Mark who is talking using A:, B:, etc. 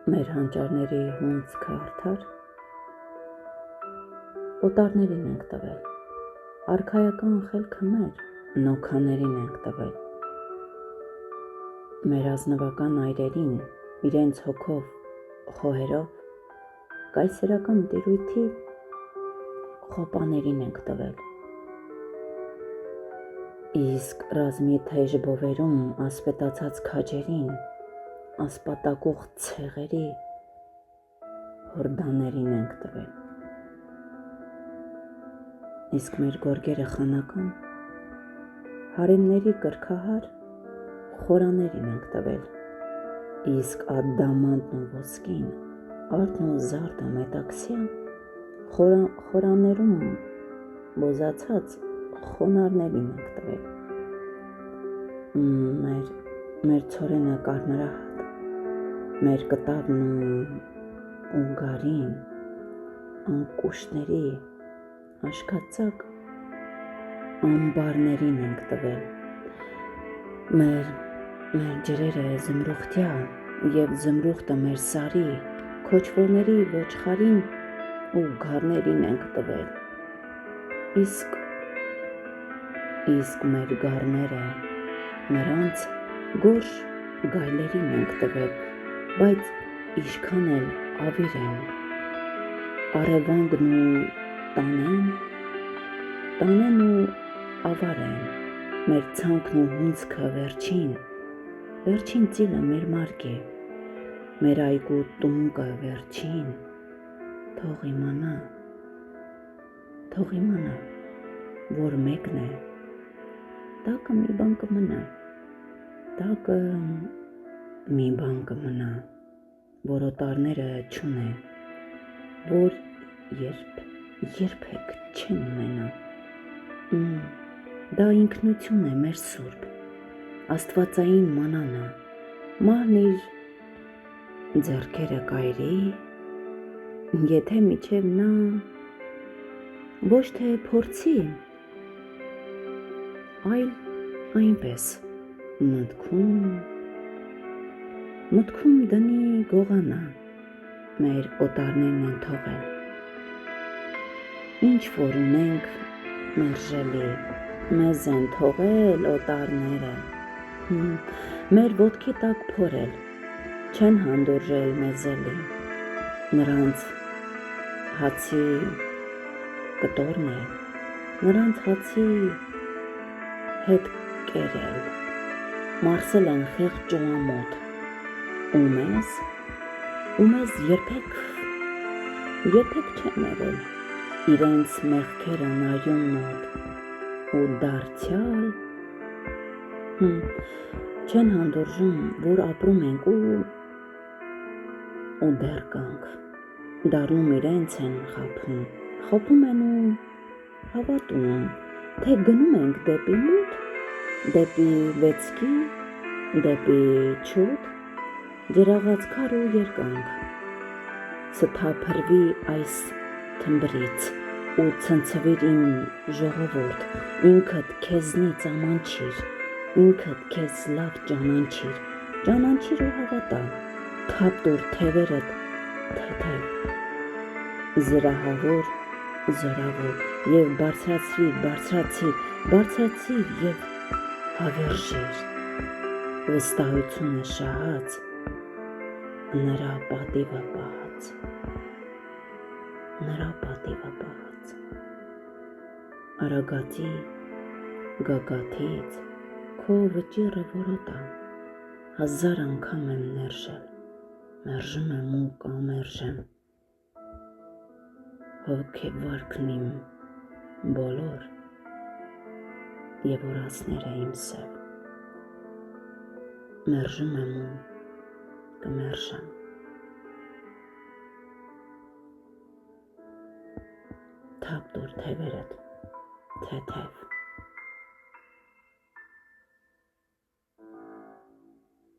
A: Մեր հանճարների հունձքը արդար, օտարներին ենք տվել, արքայական խելքը մեր, նոքաներին ենք տվել, մեր ազնվական այրերին, իրենց հոգով, խոհերով, կայսերական տիրույթի խոպաներին ենք տվել, իսկ ռազմի թեժ բովերում ասպետացած քաջերին, ասպատակող ցեղերի հորդաներին ենք տվել, իսկ մեր գորգերը խանական, հարեմների կրքահար խորաներին ենք տվել, իսկ ադամանդն ու ոսկին, արդն ու զարդը մետաքսյա խորաններում բոզացած խոնարհներին ենք տվել, մեր ցորենը կարմրահատ, մեր կտավն ու գարին, անկուշների, աշկածակ ամբարներին ենք տվել, մեր ջրերը զմրուխտյա և զմրուխտը մեր սարի, քոչվորների ոչխարին ու գառներին ենք տվել, իսկ մեր գառները նրանց գորշ գայլերին ենք տվել, բայց ինչքան էլ ավիր են, առևանգն ու տանեն ու ավար են, մեր ցանքն ու հունձքը վերջին ծիլը մեր մարկ է, մեր այգու տունկը վերջին, թող իմանա, որ մեկն է, տակը մի բան կմնա, որ օտարները չունեն, որ երբեք չեն ունենա, դա ինքնություն է մեր սուրբ, աստվածային մանանը, մահն իր ձեռքերը կայրի, եթե միչև նա ոչ թե փորձի, այլ այնպես մտքում դնի գողանա, մեր օտարներն են թողել, ինչ որ ունենք մերժելի, մեզ են թողել օտարները, մեր ոտքի տակ փորել, չեն հանդուրժել մեզ էլի, նրանց հացի կտորն է, նրանց հացի հետ կերել, մարսել են խեղճ ճոամոտ, ու մեզ երբեք չեն ներել, իրենց մեղքերը նայում մոտ ու դարձյալ չեն հանդուրժում, որ ապրում ենք ու դեռ կանք, դառնում իրենց են խաբում են ու հավատում, թե գնում ենք դեպի մութ, դեպի վեցքի, դեպի չոտ, ջրաղաց քար ու երկանք, սթափրվի այս թմբրից ու ցնցվիր իմ ժողովուրդ, ինքդ քեզնից ամանչիր, ինքդ քեզ լավ ճանաչիր ու հավատա, թափ տուր թևերդ թեթև, զրահավոր, զորավոր և բարձրացիր և հավերժիր, վստահությունը շահած, նրա պատիվը պահած, արագածի գագաթից քո վճիռը որոտա, 1000 անգամ եմ մերժում եմ ու կամերժեմ, հոգեվարքն իմ բոլոր և օրացները իմ սև, մերժում եմ ու կմերժեմ, թափ տուր թևերդ թեթև,